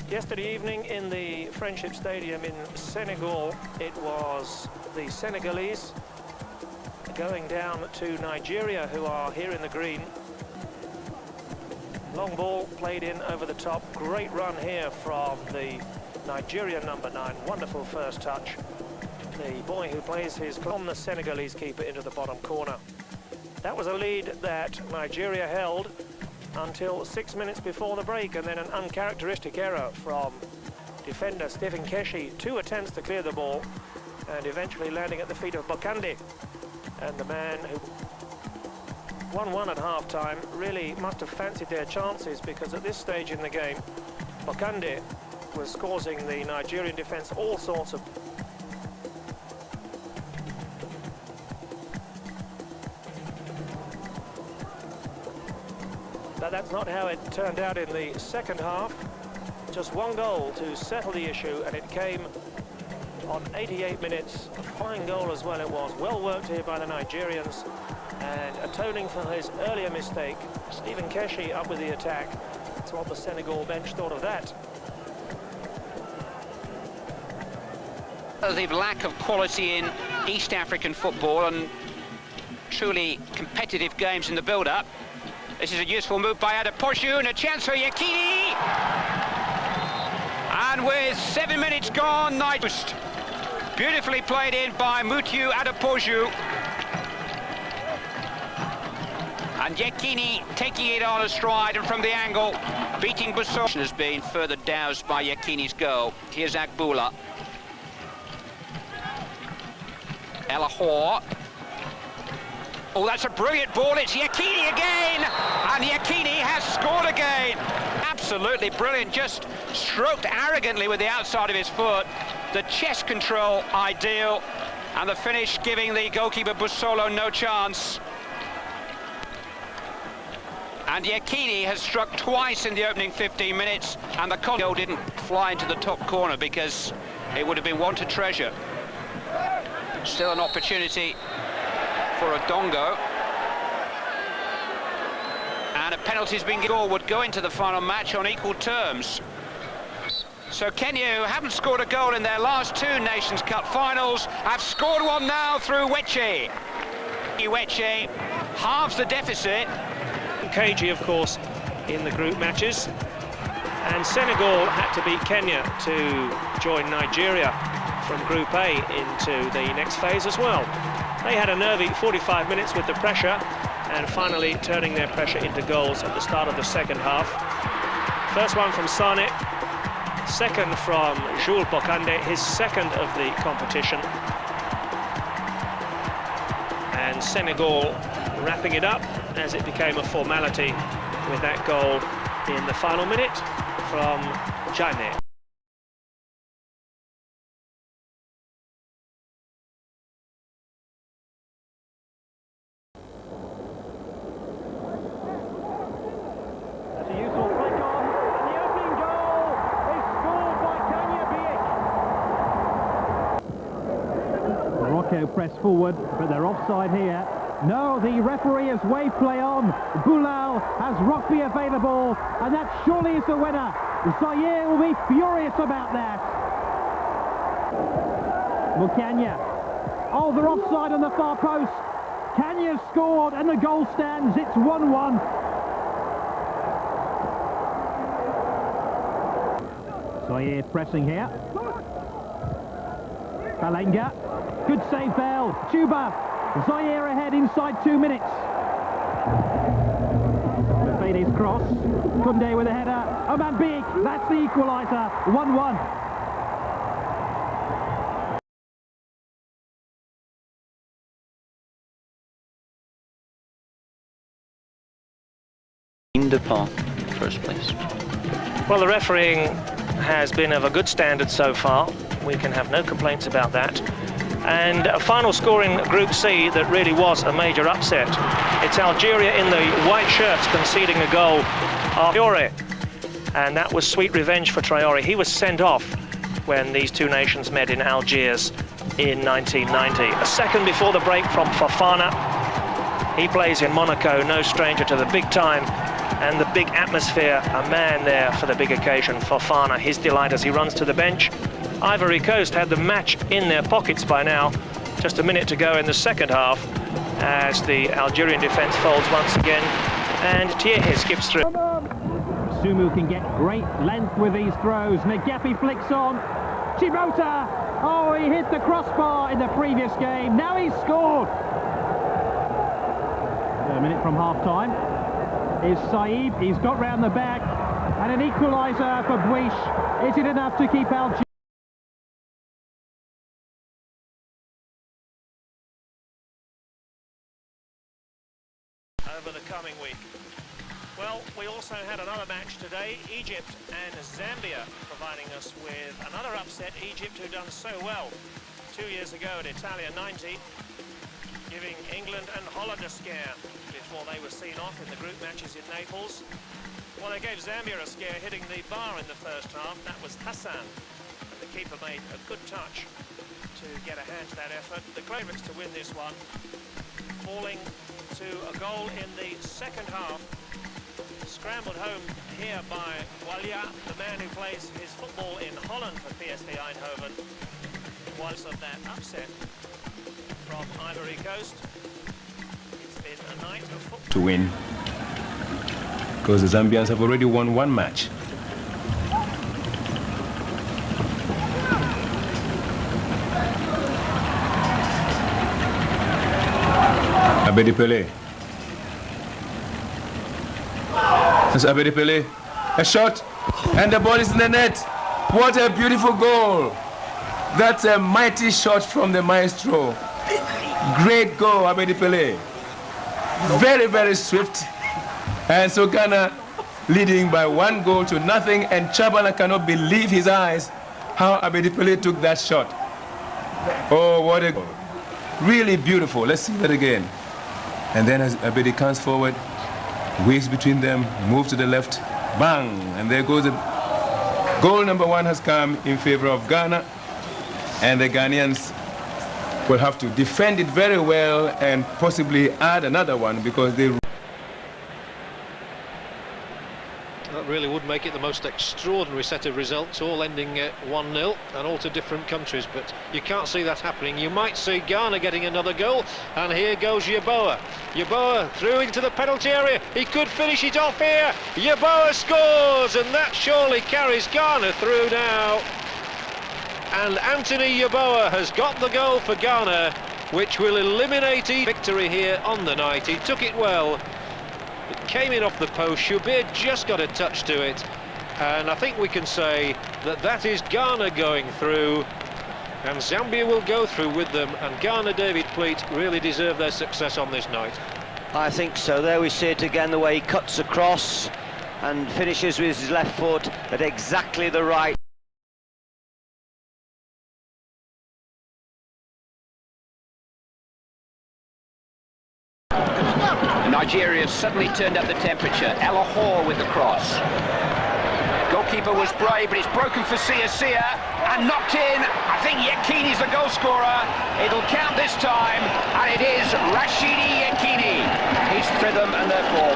Yesterday evening in the Friendship Stadium in Senegal, it was the Senegalese going down to Nigeria, who are here in the green. Long ball played in over the top. Great run here from the Nigerian number 9. Wonderful first touch. The boy who plays his from the Senegalese keeper into the bottom corner. That was a lead that Nigeria held until 6 minutes before the break, and then an uncharacteristic error from defender Stephen Keshi. 2 attempts to clear the ball and eventually landing at the feet of Bokande. And the man who 1-1 at half-time really must have fancied their chances, because at this stage in the game, Bokande was causing the Nigerian defence all sorts of... But that's not how it turned out in the second half. Just one goal to settle the issue, and it came on 88 minutes. A fine goal as well it was. Well worked here by the Nigerians, and atoning for his earlier mistake, Stephen Keshi up with the attack. That's what the Senegal bench thought of that. The lack of quality in East African football and truly competitive games in the build-up. This is a useful move by Adepoju, and a chance for Yekini. And with 7 minutes gone, Night beautifully played in by Mutiu Adepoju. And Yekini taking it on a stride, and from the angle, beating Busso. Has been further doused by Yekini's goal. Here's Agbula. Elahor. Oh, that's a brilliant ball. It's Yekini again, and Yekini has scored again. Absolutely brilliant, just stroked arrogantly with the outside of his foot. The chest control ideal, and the finish giving the goalkeeper Busolo no chance. And Yekini has struck twice in the opening 15 minutes, and the goal didn't fly into the top corner because it would have been one to treasure. Still an opportunity for a Dongo, and a penalty's been given. Would go into the final match on equal terms. So Kenya, who haven't scored a goal in their last 2 Nations Cup finals, have scored one now through Weche. Weche halves the deficit. KG, of course, in the group matches, and Senegal had to beat Kenya to join Nigeria from Group A into the next phase as well. They had a nervy 45 minutes with the pressure, and finally turning their pressure into goals at the start of the second half. First one from Sane, second from Jules Bokande, his second of the competition. And Senegal wrapping it up as it became a formality with that goal in the final minute from Gagnée. Press forward, but they're offside here. No, the referee has waved play on. Boulal has rugby available, and that surely is the winner. Zaire will be furious about that. Mukanya. Oh, they're offside on the far post. Kenya scored, and the goal stands. It's 1-1. Zaire pressing here. Balenga. Good save, Bell. Chuba. Zaire ahead inside 2 minutes. Bafede's cross. Kunde with a header. Oman Big. That's the equaliser. 1-1. First place. Well, the refereeing has been of a good standard so far. We can have no complaints about that. And a final score in Group C that really was a major upset. It's Algeria in the white shirts conceding a goal of Traoré, and that was sweet revenge for Traoré. He was sent off when these two nations met in Algiers in 1990. A second before the break from Fofana. He plays in Monaco, no stranger to the big time and the big atmosphere, a man there for the big occasion. Fofana, his delight as he runs to the bench. Ivory Coast had the match in their pockets by now. Just a minute to go in the second half as the Algerian defence folds once again, and Thierry skips through. Sumu can get great length with these throws. Ngepi flicks on. Chibota! Oh, he hit the crossbar in the previous game. Now he's scored. A minute from half-time is Saïb. He's got round the back. And an equaliser for Bouiche. Is it enough to keep Algeria? Over the coming week. Well, we also had another match today, Egypt and Zambia, providing us with another upset. Egypt, who done so well 2 years ago at Italia 90, giving England and Holland a scare before they were seen off in the group matches in Naples. Well, they gave Zambia a scare, hitting the bar in the first half. That was Hassan, and the keeper made a good touch to get a hand to that effort. The favourites to win this one, falling to a goal in the second half. Scrambled home here by Walia, the man who plays his football in Holland for PSV Eindhoven. Once of that upset from Ivory Coast, it's been a night of football to win, because the Zambians have already won one match. Abedi Pele. That's Abedi Pele. A shot, and the ball is in the net. What a beautiful goal. That's a mighty shot from the maestro. Great goal, Abedi Pele. Very, very swift. And so Ghana leading by 1-0-0, and Chabana cannot believe his eyes how Abedi Pele took that shot. Oh, what a goal. Really beautiful. Let's see that again. And then as Abedi comes forward, waves between them, moves to the left, bang, and there goes the goal. Number 1 has come in favor of Ghana, and the Ghanaians will have to defend it very well and possibly add another one, because they... That really would make it the most extraordinary set of results, all ending 1-0 and all to different countries, but you can't see that happening. You might see Ghana getting another goal, and here goes Yeboah. Yeboah through into the penalty area. He could finish it off here. Yeboah scores, and that surely carries Ghana through now. And Anthony Yeboah has got the goal for Ghana, which will eliminate victory here on the night. He took it well. It came in off the post. Shubir just got a touch to it, and I think we can say that that is Ghana going through, and Zambia will go through with them, and Ghana, David Pleat, really deserve their success on this night. I think so. There we see it again, the way he cuts across and finishes with his left foot at exactly the right. Nigeria has suddenly turned up the temperature. Elahor with the cross. Goalkeeper was brave, but it's broken for Sia and knocked in. I think Yekini's the goal scorer. It'll count this time, and it is Rashidi Yekini. He's rhythm and therefore...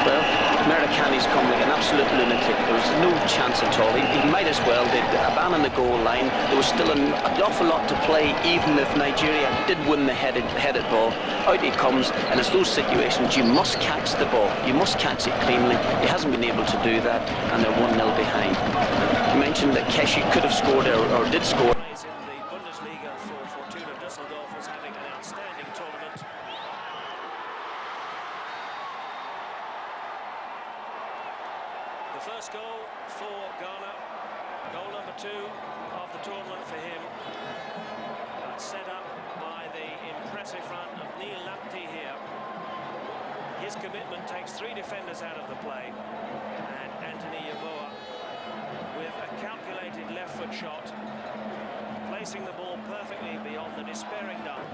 Well, Mericani's come like an absolute lunatic. There was no chance at all. He might as well did abandon the goal line. There was still an awful lot to play, even if Nigeria did win the headed ball. Out he comes, and it's those situations you must catch the ball. You must catch it cleanly. He hasn't been able to do that, and they're 1-0 behind. You mentioned that Keshi could have scored or did score. in the Bundesliga for Fortuna Düsseldorf was having an outstanding tournament. The first goal for Ghana, goal number 2 of the tournament for him. Set up by the impressive run of Neil Lamptey here. His commitment takes 3 defenders out of the play, and Anthony Yeboah with a calculated left foot shot, placing the ball perfectly beyond the despairing dunk.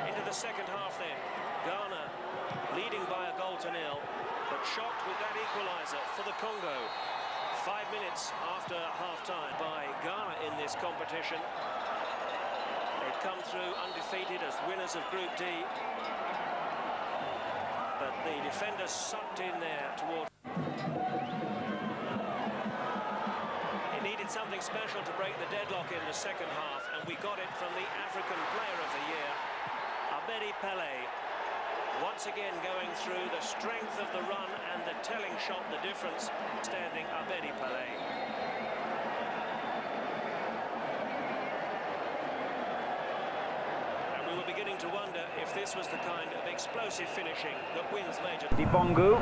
Into the second half then, Ghana leading by a goal to 0, but shocked with that equaliser for the Congo. 5 minutes after half-time by Ghana in this competition. They'd come through undefeated as winners of Group D. The defenders sucked in there towards... It needed something special to break the deadlock in the second half, and we got it from the African Player of the Year, Abedi Pele. Once again going through the strength of the run and the telling shot, the difference, standing Abedi Pele. And we were beginning to wonder if this was the kind of explosive finishing that wins major... Dibongu,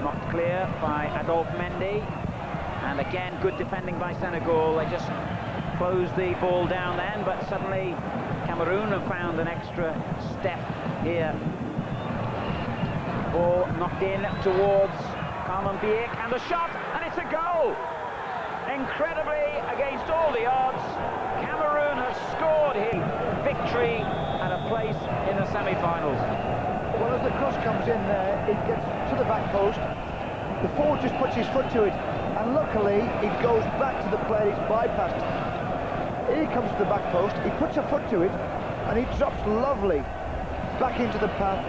knocked clear by Adolphe Mendy, and again good defending by Senegal. They just closed the ball down then, but suddenly Cameroon have found an extra step here. Ball knocked in towards Carmen Biek, and a shot, and it's a goal! Incredibly, against all the odds, Cameroon has scored here. Victory and a place in the semi-finals. Well, as the cross comes in there, it gets to the back post. The forward just puts his foot to it, and luckily it goes back to the player he's bypassed. Here he comes to the back post, he puts a foot to it, and he drops lovely back into the path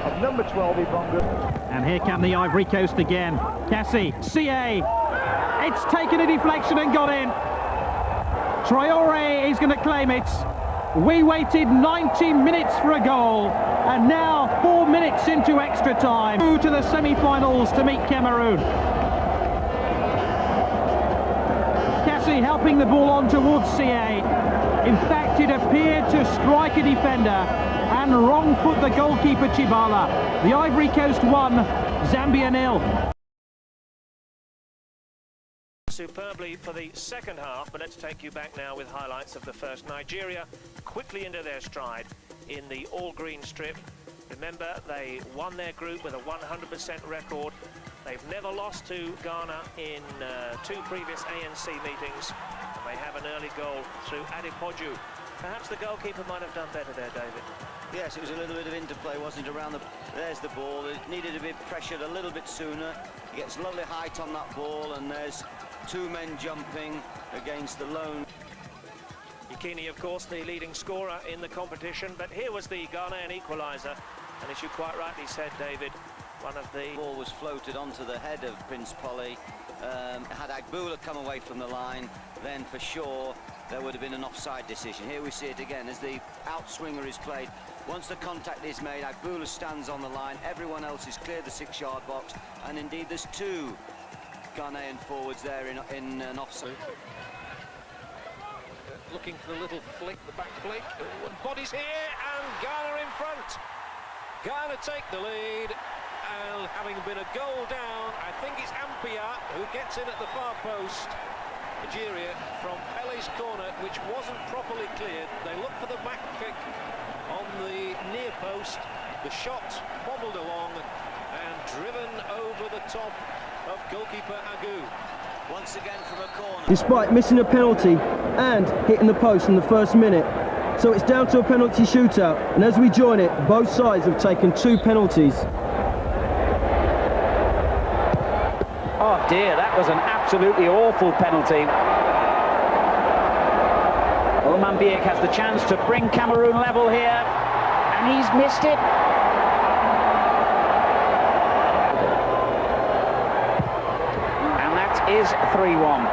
of number 12, Dibongu. And here come the Ivory Coast again. Cassie, CA, it's taken a deflection and got in. Traore is going to claim it. We waited 90 minutes for a goal, and now 4 minutes into extra time. Through to the semi-finals to meet Cameroon. Cassie helping the ball on towards CA. In fact, it appeared to strike a defender and wrong foot the goalkeeper Chibala. The Ivory Coast 1, Zambia 0. Superbly for the second half, but let's take you back now with highlights of the first. Nigeria quickly into their stride in the all-green strip. Remember, they won their group with a 100% record. They've never lost to Ghana in 2 previous ANC meetings, and they have an early goal through Adepoju. Perhaps the goalkeeper might have done better there, David. Yes, it was a little bit of interplay, wasn't it, around the... There's the ball. It needed to be pressured a little bit sooner. He gets lovely height on that ball, and there's 2 men jumping against the lone. Yakini, of course, the leading scorer in the competition, but here was the Ghanaian equaliser, and as you quite rightly said, David, one of the... ball was floated onto the head of Prince Polly. Had Agboola come away from the line, then for sure there would have been an offside decision. Here we see it again as the outswinger is played. Once the contact is made, Agboola stands on the line, everyone else is cleared the 6-yard box, and indeed there's 2 Ghanaian forwards there in an offside. Looking for the little flick, the back flick. Bodies here, and Ghana in front. Ghana take the lead, and having been a goal down, I think it's Ampia who gets in at the far post. Nigeria from Pele's corner, which wasn't properly cleared. They look for the back kick on the near post. The shot bobbled along and driven over the top of goalkeeper Agu. Once again from a corner. Despite missing a penalty and hitting the post in the first minute. So it's down to a penalty shootout, and as we join it, both sides have taken 2 penalties. Oh dear, that was an absolutely awful penalty. Oman Biek has the chance to bring Cameroon level here, and he's missed it. And that is 3-1.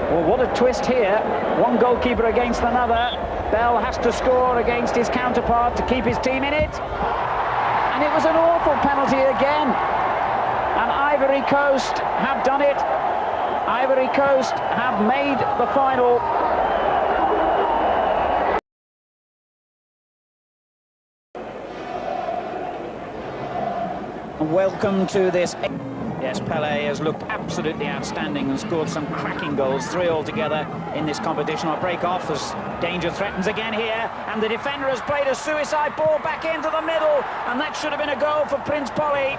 Well, what a twist here. One goalkeeper against another. Bell has to score against his counterpart to keep his team in it. And it was an awful penalty again. And Ivory Coast have done it. Ivory Coast have made the final. Welcome to this. Yes, Pele has looked absolutely outstanding and scored some cracking goals, 3 altogether in this competition. I'll break off as danger threatens again here, and the defender has played a suicide ball back into the middle, and that should have been a goal for Prince Polly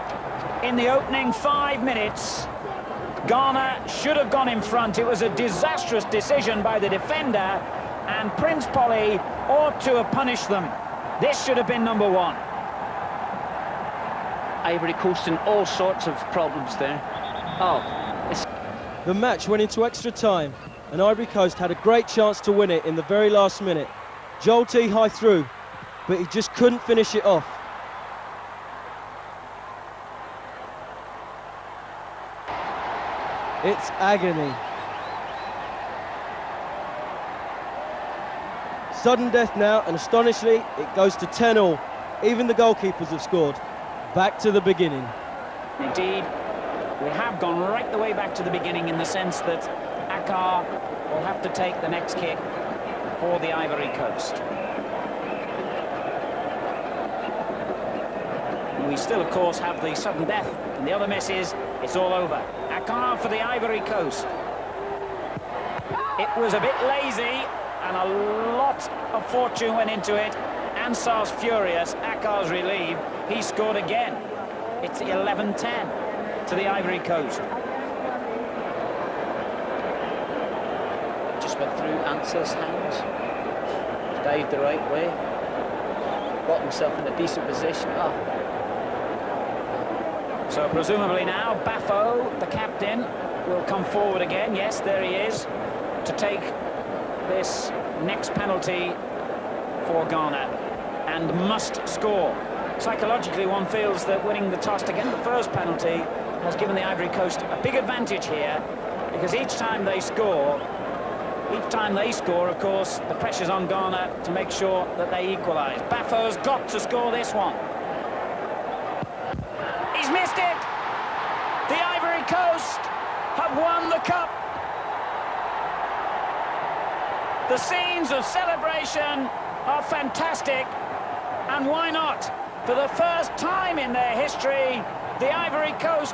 in the opening 5 minutes. Ghana should have gone in front. It was a disastrous decision by the defender, and Prince Polly ought to have punished them. This should have been number 1. Ivory Coast in all sorts of problems there. The match went into extra time, and Ivory Coast had a great chance to win it in the very last minute. Joel T high through, but he just couldn't finish it off. It's agony. Sudden death now, and astonishingly, it goes to 10-all. Even the goalkeepers have scored. Back to the beginning. Indeed, we have gone right the way back to the beginning in the sense that Akar will have to take the next kick for the Ivory Coast. We still, of course, have the sudden death, and the other miss is it's all over. Akar for the Ivory Coast. It was a bit lazy, and a lot of fortune went into it. Ansar's furious, Akar's relieved. He scored again. It's 11-10 to the Ivory Coast. Just went through Ansar's hands. Dived the right way. Got himself in a decent position. So presumably now, Baffo, the captain, will come forward again. Yes, there he is, to take this next penalty for Ghana, and must score. Psychologically, one feels that winning the toss to get the first penalty has given the Ivory Coast a big advantage here, because each time they score, of course, the pressure's on Ghana to make sure that they equalise. Baffo's got to score this one. He's missed it! The Ivory Coast have won the cup. The scenes of celebration are fantastic, and why not? For the first time in their history, the Ivory Coast